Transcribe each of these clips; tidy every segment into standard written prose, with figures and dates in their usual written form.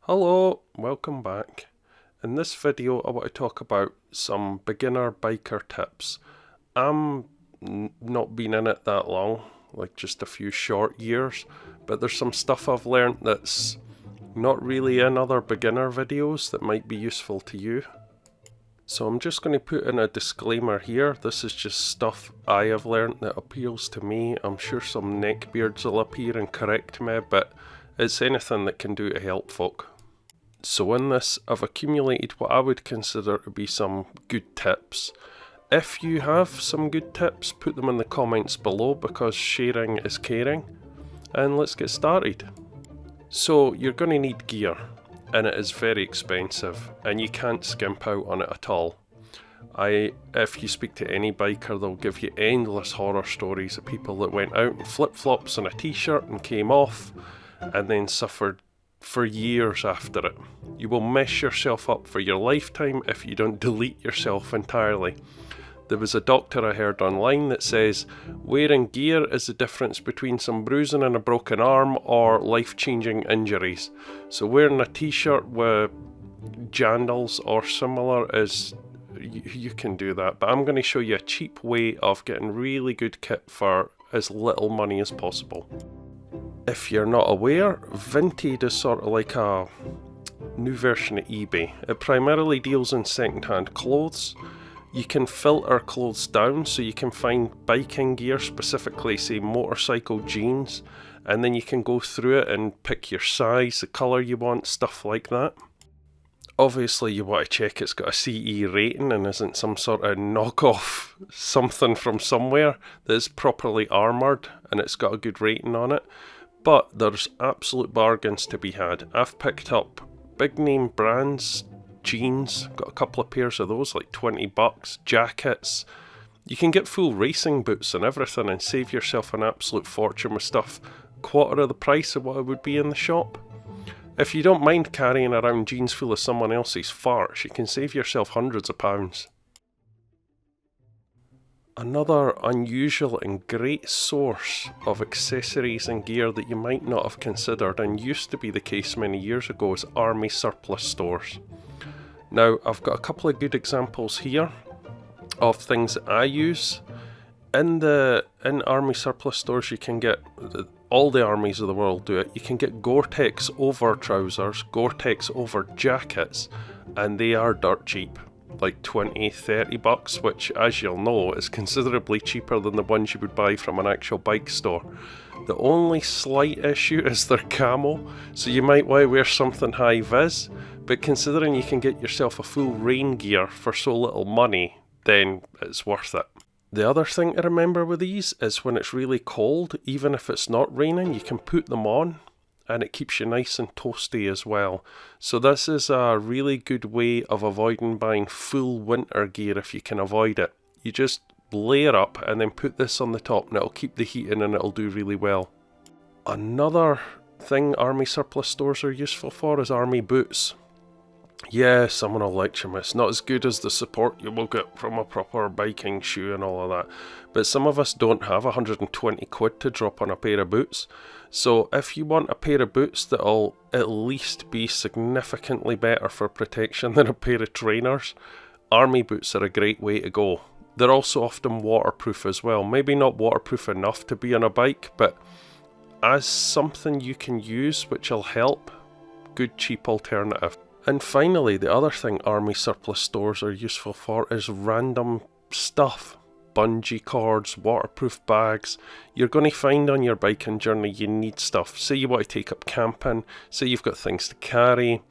Hello, welcome back. In this video I want to talk about some beginner biker tips. I'm not been in it that long, like just a few short years, but there's some stuff I've learned that's not really in other beginner videos that might be useful to you. So I'm just going to put in a disclaimer here. This is just stuff I have learned that appeals to me. I'm sure some neckbeards will appear and correct me, but it's anything that can do to help folk. So in this, I've accumulated what I would consider to be some good tips. If you have some good tips, put them in the comments below because sharing is caring. And let's get started. So you're going to need gear, and it is very expensive, and you can't skimp out on it at all. If you speak to any biker, they'll give you endless horror stories of people that went out in flip-flops and a t-shirt and came off, and then suffered for years after it. You will mess yourself up for your lifetime if you don't delete yourself entirely. There was a doctor I heard online that says wearing gear is the difference between some bruising and a broken arm or life-changing injuries. So wearing a t-shirt with jandals or similar is, you can do that, but I'm going to show you a cheap way of getting really good kit for as little money as possible. If you're not aware, Vinted is sort of like a new version of eBay. It primarily deals in second-hand clothes. You can filter clothes down, so you can find biking gear, specifically say motorcycle jeans, and then you can go through it and pick your size, the colour you want, stuff like that. Obviously you want to check it's got a CE rating and isn't some sort of knockoff something from somewhere that's properly armoured and it's got a good rating on it. But there's absolute bargains to be had. I've picked up big name brands, jeans, got a couple of pairs of those, like 20 bucks, jackets. You can get full racing boots and everything and save yourself an absolute fortune with stuff quarter of the price of what it would be in the shop. If you don't mind carrying around jeans full of someone else's farts, you can save yourself hundreds of pounds. Another unusual and great source of accessories and gear that you might not have considered and used to be the case many years ago is army surplus stores. Now I've got a couple of good examples here of things that I use. In army surplus stores you can get, all the armies of the world do it, you can get Gore-Tex over trousers, Gore-Tex over jackets, and they are dirt cheap. Like 20-30 bucks, which as you'll know is considerably cheaper than the ones you would buy from an actual bike store. The only slight issue is they're camo, so you might want to wear something high vis, but considering you can get yourself a full rain gear for so little money, then it's worth it. The other thing to remember with these is when it's really cold, even if it's not raining, you can put them on and it keeps you nice and toasty as well. So this is a really good way of avoiding buying full winter gear if you can avoid it. You just layer up and then put this on the top and it'll keep the heat in and it'll do really well. Another thing army surplus stores are useful for is army boots. Yeah, someone will lecture me, it's not as good as the support you will get from a proper biking shoe and all of that. But some of us don't have 120 quid to drop on a pair of boots. So if you want a pair of boots that'll at least be significantly better for protection than a pair of trainers, army boots are a great way to go. They're also often waterproof as well. Maybe not waterproof enough to be on a bike, but as something you can use which will help, good cheap alternative. And finally, the other thing army surplus stores are useful for is random stuff. Bungee cords, waterproof bags. You're going to find on your biking journey you need stuff. Say you want to take up camping, say you've got things to carry.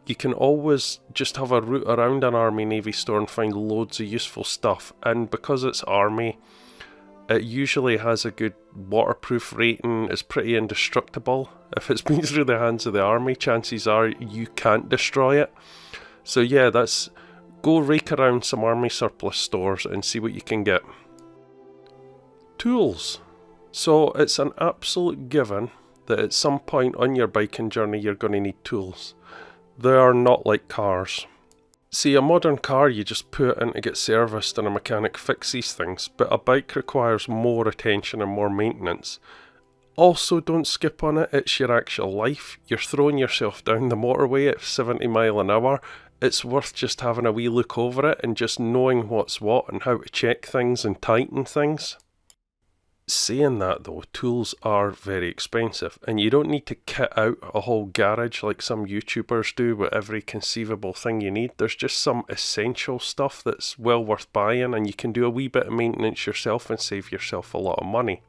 You can always just have a route around an Army Navy store and find loads of useful stuff. And because it's Army, it usually has a good waterproof rating, it's pretty indestructible. If it's been through the hands of the army, chances are you can't destroy it. So yeah, go rake around some army surplus stores and see what you can get. Tools. So it's an absolute given that at some point on your biking journey you're going to need tools. They are not like cars. See, a modern car you just put it in to get serviced and a mechanic fixes things, but a bike requires more attention and more maintenance. Also, don't skip on it, it's your actual life. You're throwing yourself down the motorway at 70 mile an hour. It's worth just having a wee look over it and just knowing what's what and how to check things and tighten things. Saying that though, tools are very expensive and you don't need to kit out a whole garage like some YouTubers do with every conceivable thing you need. There's just some essential stuff that's well worth buying, and you can do a wee bit of maintenance yourself and save yourself a lot of money.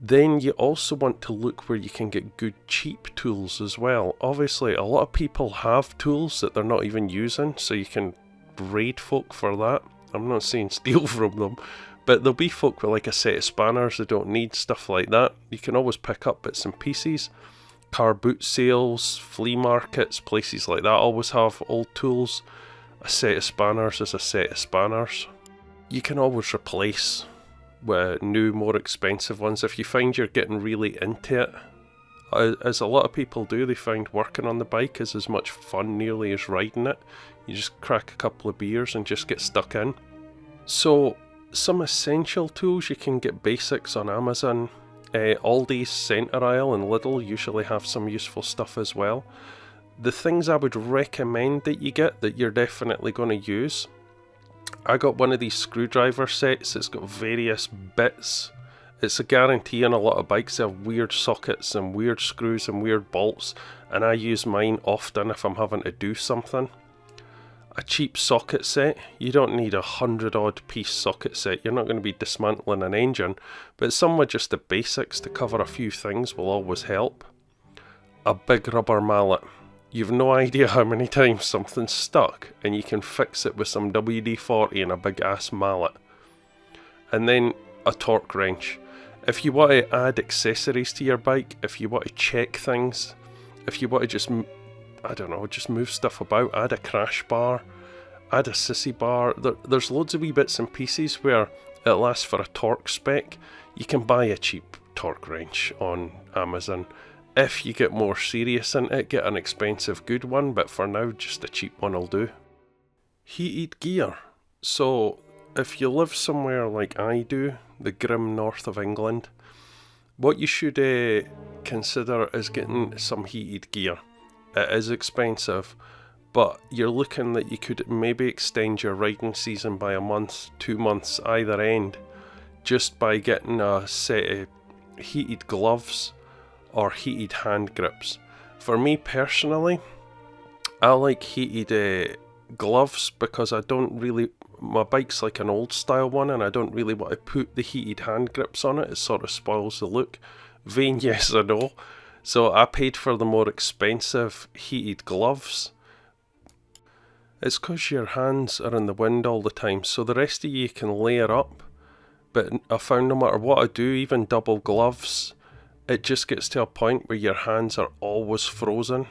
Then you also want to look where you can get good cheap tools as well. Obviously a lot of people have tools that they're not even using, so you can raid folk for that. I'm not saying steal from them, but there'll be folk with like a set of spanners that don't need stuff like that. You can always pick up bits and pieces. Car boot sales, flea markets, places like that always have old tools. A set of spanners is a set of spanners. You can always replace with new, more expensive ones if you find you're getting really into it. As a lot of people do, they find working on the bike is as much fun nearly as riding it. You just crack a couple of beers and just get stuck in. So some essential tools, you can get basics on Amazon. Aldi's centre aisle and Lidl usually have some useful stuff as well. The things I would recommend that you get that you're definitely going to use, I got one of these screwdriver sets. It's got various bits. It's a guarantee on a lot of bikes. They have weird sockets and weird screws and weird bolts, and I use mine often if I'm having to do something. A cheap socket set, you don't need 100 odd piece socket set. You're not going to be dismantling an engine, but some with just the basics to cover a few things will always help. A big rubber mallet. You've no idea how many times something's stuck, and you can fix it with some WD-40 and a big ass mallet. And then a torque wrench. If you want to add accessories to your bike, if you want to check things, if you want to just, I don't know, just move stuff about, add a crash bar, add a sissy bar. There's loads of wee bits and pieces where it lasts for a torque spec. You can buy a cheap torque wrench on Amazon. If you get more serious in it, get an expensive good one, but for now just a cheap one will do. Heated gear. So if you live somewhere like I do, the grim north of England, what you should consider is getting some heated gear. It is expensive, but you're looking that you could maybe extend your riding season by a month, 2 months either end, just by getting a set of heated gloves or heated hand grips. For me personally, I like heated gloves because I don't really, my bike's like an old style one and I don't really want to put the heated hand grips on it. It sort of spoils the look. Vain, yes or no. So I paid for the more expensive heated gloves. It's because your hands are in the wind all the time, so the rest of you can layer up. But I found no matter what I do, even double gloves, it just gets to a point where your hands are always frozen.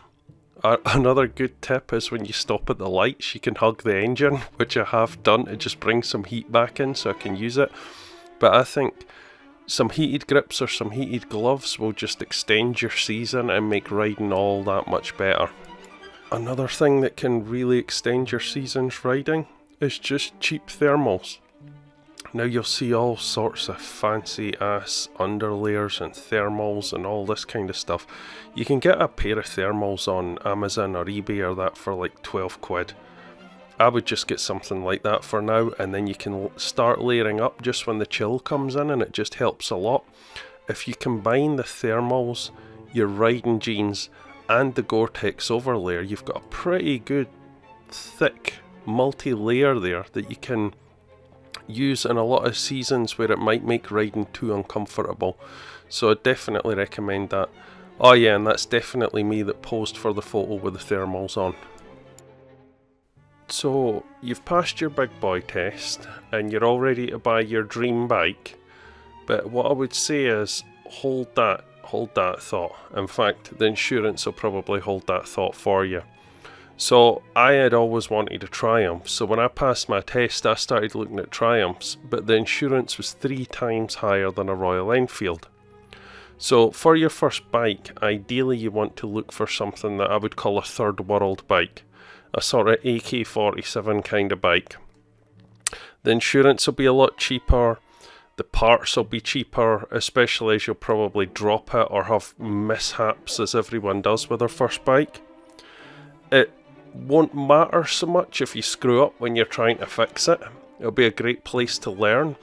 Another good tip is when you stop at the lights, you can hug the engine, which I have done to just bring some heat back in so I can use it. But I think some heated grips or some heated gloves will just extend your season and make riding all that much better. Another thing that can really extend your season's riding is just cheap thermals. Now you'll see all sorts of fancy ass underlayers and thermals and all this kind of stuff. You can get a pair of thermals on Amazon or eBay or that for like 12 quid. I would just get something like that for now, and then you can start layering up just when the chill comes in, and it just helps a lot. If you combine the thermals, your riding jeans and the Gore-Tex overlayer, you've got a pretty good thick multi-layer there that you can use in a lot of seasons where it might make riding too uncomfortable. So I definitely recommend that. Oh yeah, and that's definitely me that posed for the photo with the thermals on. So you've passed your big boy test and you're all ready to buy your dream bike, but what I would say is hold that thought. In fact, the insurance will probably hold that thought for you. So I had always wanted a Triumph, so when I passed my test I started looking at Triumphs, but the insurance was 3 times higher than a Royal Enfield. So for your first bike, ideally you want to look for something that I would call a third world bike, a sort of AK-47 kind of bike. The insurance will be a lot cheaper, The parts will be cheaper, especially as you'll probably drop it or have mishaps as everyone does with their first bike. It won't matter so much if you screw up when you're trying to fix it. It'll be a great place to learn.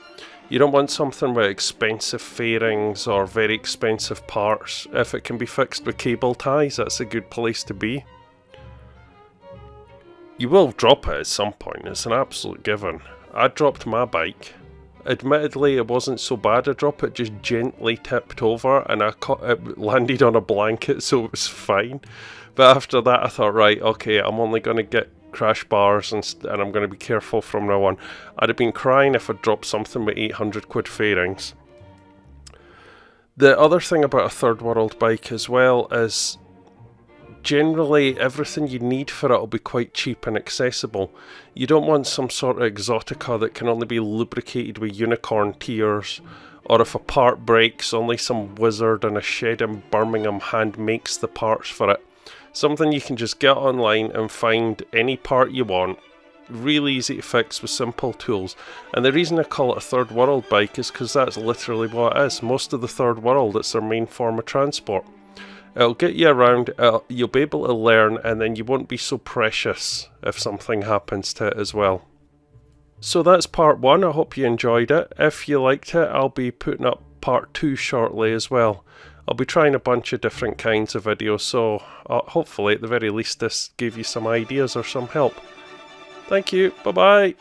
You don't want something with expensive fairings or very expensive parts. If it can be fixed with cable ties, that's a good place to be. You will drop it at some point, it's an absolute given. I dropped my bike. Admittedly, it wasn't so bad a drop, it just gently tipped over and it landed on a blanket, so it was fine. But after that I thought, right, okay, I'm only going to get crash bars and I'm going to be careful from now on. I'd have been crying if I dropped something with 800 quid fairings. The other thing about a third world bike as well is generally everything you need for it will be quite cheap and accessible. You don't want some sort of exotica that can only be lubricated with unicorn tears, or if a part breaks, only some wizard in a shed in Birmingham hand makes the parts for it. Something you can just get online and find any part you want, really easy to fix with simple tools. And the reason I call it a third world bike is because that's literally what it is. Most of the third world, it's their main form of transport. It'll get you around, you'll be able to learn, and then you won't be so precious if something happens to it as well. So that's part 1, I hope you enjoyed it. If you liked it, I'll be putting up part 2 shortly as well. I'll be trying a bunch of different kinds of videos, so hopefully at the very least this gave you some ideas or some help. Thank you, bye bye!